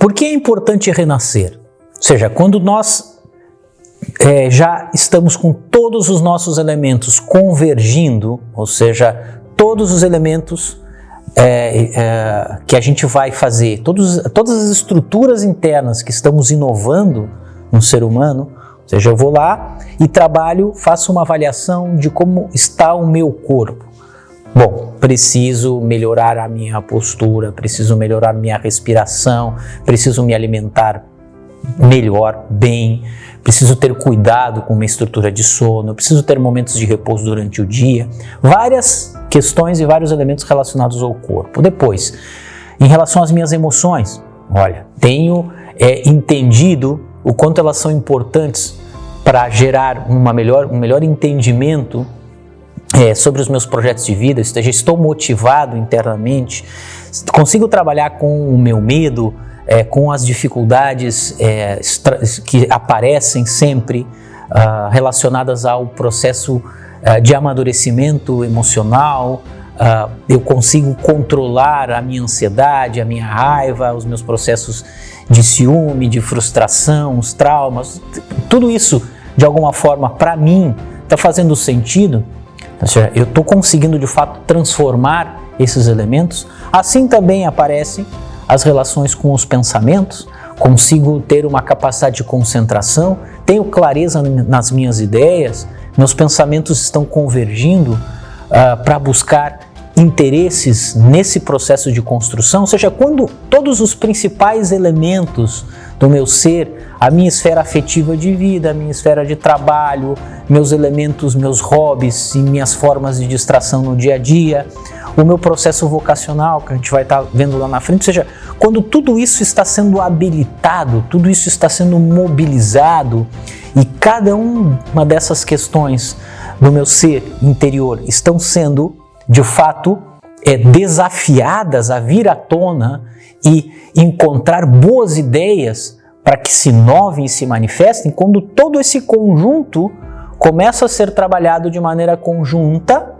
Por que é importante renascer? Ou seja, quando nós já estamos com todos os nossos elementos convergindo, ou seja, todos os elementos que a gente vai fazer, todas as estruturas internas que estamos inovando no ser humano, ou seja, eu vou lá e trabalho, faço uma avaliação de como está o meu corpo. Bom, preciso melhorar a minha postura, preciso melhorar minha respiração, preciso me alimentar melhor, bem, preciso ter cuidado com minha estrutura de sono, preciso ter momentos de repouso durante o dia, várias questões e vários elementos relacionados ao corpo. Depois, em relação às minhas emoções, olha, tenho entendido o quanto elas são importantes para gerar um melhor entendimento sobre os meus projetos de vida, ou seja, estou motivado internamente, consigo trabalhar com o meu medo, com as dificuldades que aparecem sempre relacionadas ao processo de amadurecimento emocional, eu consigo controlar a minha ansiedade, a minha raiva, os meus processos de ciúme, de frustração, os traumas, tudo isso de alguma forma para mim está fazendo sentido. Ou seja, eu estou conseguindo de fato transformar esses elementos. Assim também aparecem as relações com os pensamentos, consigo ter uma capacidade de concentração, tenho clareza nas minhas ideias, meus pensamentos estão convergindo para buscar interesses nesse processo de construção. Ou seja, quando todos os principais elementos do meu ser, a minha esfera afetiva de vida, a minha esfera de trabalho, meus elementos, meus hobbies e minhas formas de distração no dia a dia, o meu processo vocacional, que a gente vai estar vendo lá na frente, ou seja, quando tudo isso está sendo habilitado, tudo isso está sendo mobilizado e cada uma dessas questões do meu ser interior estão sendo, de fato, desafiadas a vir à tona e encontrar boas ideias para que se inovem e se manifestem, quando todo esse conjunto começa a ser trabalhado de maneira conjunta,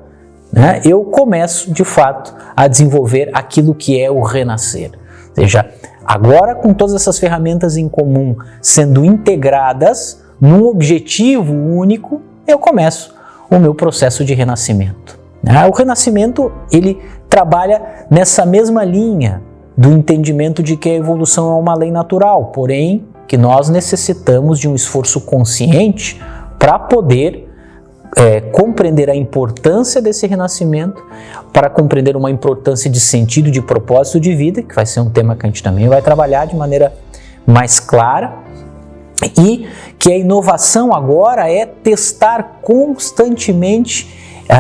né, eu começo, de fato, a desenvolver aquilo que é o renascer. Ou seja, agora com todas essas ferramentas em comum sendo integradas num objetivo único, eu começo o meu processo de renascimento. O renascimento, ele trabalha nessa mesma linha do entendimento de que a evolução é uma lei natural, porém que nós necessitamos de um esforço consciente para poder compreender a importância desse renascimento, para compreender uma importância de sentido, de propósito de vida, que vai ser um tema que a gente também vai trabalhar de maneira mais clara, e que a inovação agora é testar constantemente,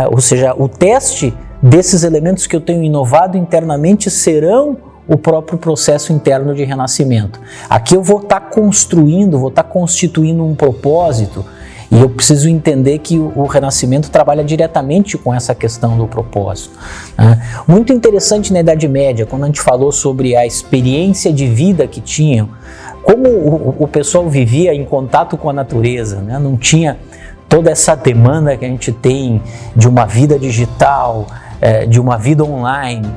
ou seja, o teste desses elementos que eu tenho inovado internamente serão o próprio processo interno de renascimento. Aqui eu vou estar construindo, vou estar constituindo um propósito, e eu preciso entender que o renascimento trabalha diretamente com essa questão do propósito. Muito interessante na Idade Média, quando a gente falou sobre a experiência de vida que tinham, como o pessoal vivia em contato com a natureza, né? Não tinha toda essa demanda que a gente tem de uma vida digital, de uma vida online,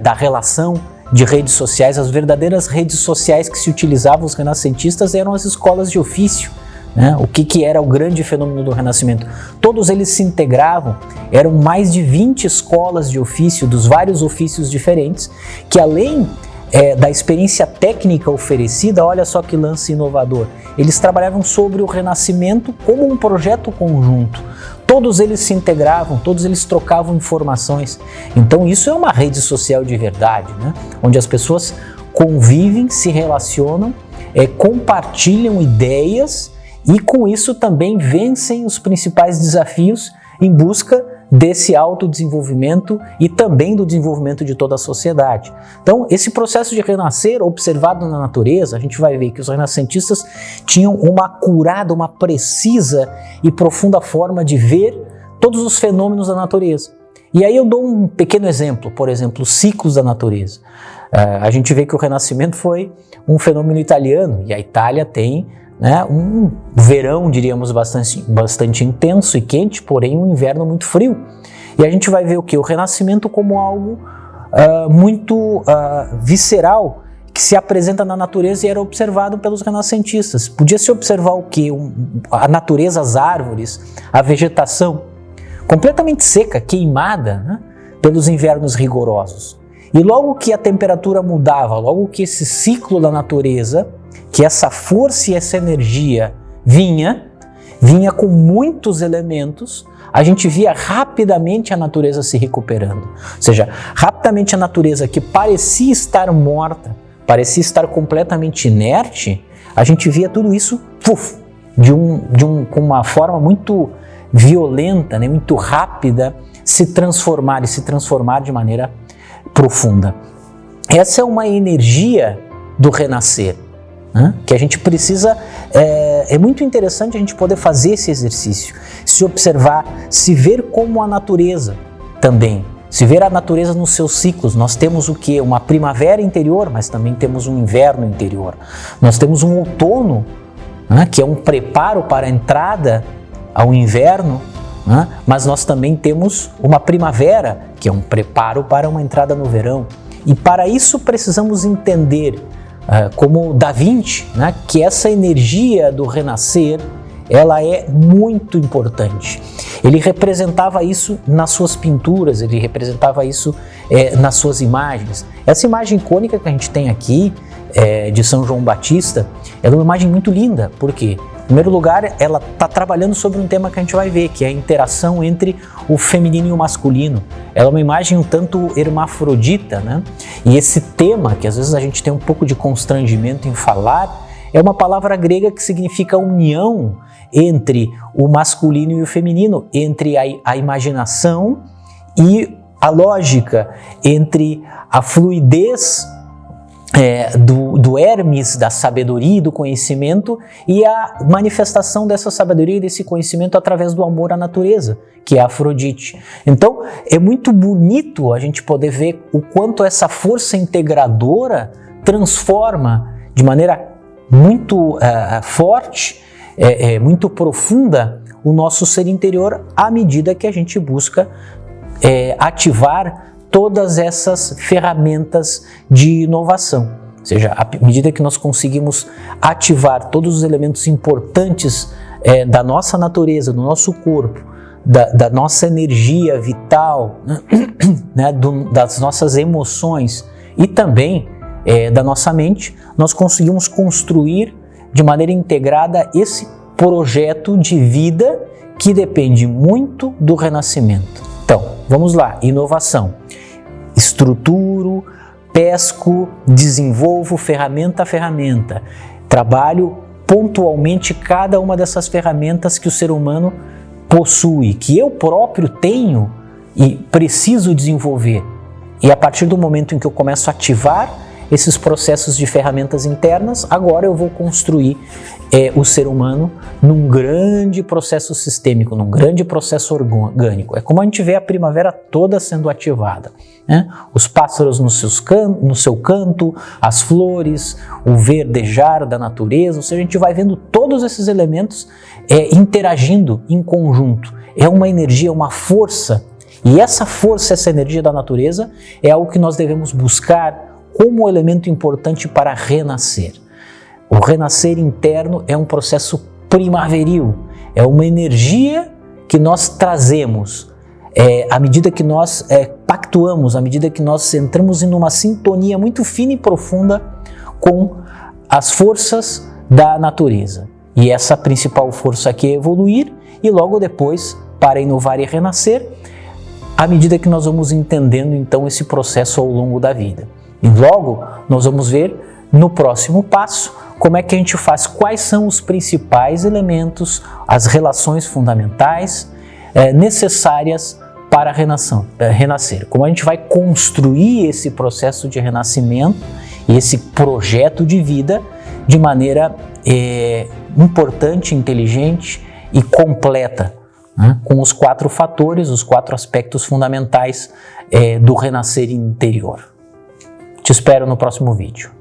da relação de redes sociais. As verdadeiras redes sociais que se utilizavam os renascentistas eram as escolas de ofício. O que era o grande fenômeno do Renascimento? Todos eles se integravam, eram mais de 20 escolas de ofício, dos vários ofícios diferentes, que além da experiência técnica oferecida, olha só que lance inovador, eles trabalhavam sobre o Renascimento como um projeto conjunto. Todos eles se integravam, todos eles trocavam informações. Então isso é uma rede social de verdade, né? Onde as pessoas convivem, se relacionam, compartilham ideias, e com isso também vencem os principais desafios em busca desse autodesenvolvimento e também do desenvolvimento de toda a sociedade. Então, esse processo de renascer observado na natureza, a gente vai ver que os renascentistas tinham uma acurada, uma precisa e profunda forma de ver todos os fenômenos da natureza. E aí eu dou um pequeno exemplo, por exemplo, os ciclos da natureza. A gente vê que o Renascimento foi um fenômeno italiano, e a Itália tem um verão, diríamos, bastante intenso e quente, porém um inverno muito frio. E a gente vai ver o quê? O Renascimento como algo muito visceral, que se apresenta na natureza e era observado pelos renascentistas. Podia-se observar o quê? A natureza, as árvores, a vegetação completamente seca, queimada, né, pelos invernos rigorosos. E logo que a temperatura mudava, logo que esse ciclo da natureza, que essa força e essa energia vinha com muitos elementos, a gente via rapidamente a natureza se recuperando. Ou seja, rapidamente a natureza que parecia estar morta, parecia estar completamente inerte, a gente via tudo isso com uma forma muito violenta, né, muito rápida, se transformar de maneira profunda. Essa é uma energia do renascer, né, que a gente precisa, é muito interessante a gente poder fazer esse exercício, se observar, se ver como a natureza também, se ver a natureza nos seus ciclos. Nós temos o quê? Uma primavera interior, mas também temos um inverno interior. Nós temos um outono, né, que é um preparo para a entrada ao inverno, né, mas nós também temos uma primavera, que é um preparo para uma entrada no verão. E para isso precisamos entender, como Da Vinci, né, que essa energia do renascer, ela é muito importante. Ele representava isso nas suas pinturas, ele representava isso nas suas imagens. Essa imagem icônica que a gente tem aqui, de São João Batista, ela é uma imagem muito linda. Por quê? Em primeiro lugar, ela está trabalhando sobre um tema que a gente vai ver, que é a interação entre o feminino e o masculino. Ela é uma imagem um tanto hermafrodita, né? E esse tema, que às vezes a gente tem um pouco de constrangimento em falar, é uma palavra grega que significa união entre o masculino e o feminino, entre a imaginação e a lógica, entre a fluidez do Hermes, da sabedoria e do conhecimento, e a manifestação dessa sabedoria e desse conhecimento através do amor à natureza, que é a Afrodite. Então, é muito bonito a gente poder ver o quanto essa força integradora transforma de maneira muito forte, muito profunda, o nosso ser interior, à medida que a gente busca ativar todas essas ferramentas de inovação. Ou seja, à medida que nós conseguimos ativar todos os elementos importantes da nossa natureza, do nosso corpo, da nossa energia vital, né, das nossas emoções e também da nossa mente, nós conseguimos construir de maneira integrada esse projeto de vida que depende muito do renascimento. Então, vamos lá, inovação. Estruturo, pesco, desenvolvo ferramenta a ferramenta. Trabalho pontualmente cada uma dessas ferramentas que o ser humano possui, que eu próprio tenho e preciso desenvolver. E a partir do momento em que eu começo a ativar esses processos de ferramentas internas, agora eu vou construir o ser humano num grande processo sistêmico, num grande processo orgânico. É como a gente vê a primavera toda sendo ativada, né? Os pássaros no seu canto, as flores, o verdejar da natureza, ou seja, a gente vai vendo todos esses elementos interagindo em conjunto. É uma energia, uma força, e essa força, essa energia da natureza é algo que nós devemos buscar como elemento importante para renascer. O renascer interno é um processo primaveril, é uma energia que nós trazemos à medida que nós pactuamos, à medida que nós entramos em uma sintonia muito fina e profunda com as forças da natureza. E essa principal força aqui é evoluir, e logo depois, para inovar e renascer, à medida que nós vamos entendendo então esse processo ao longo da vida. E logo nós vamos ver no próximo passo como é que a gente faz, quais são os principais elementos, as relações fundamentais necessárias para renascer. Como a gente vai construir esse processo de renascimento e esse projeto de vida de maneira importante, inteligente e completa, né? Com os 4 fatores, os 4 aspectos fundamentais do renascer interior. Te espero no próximo vídeo.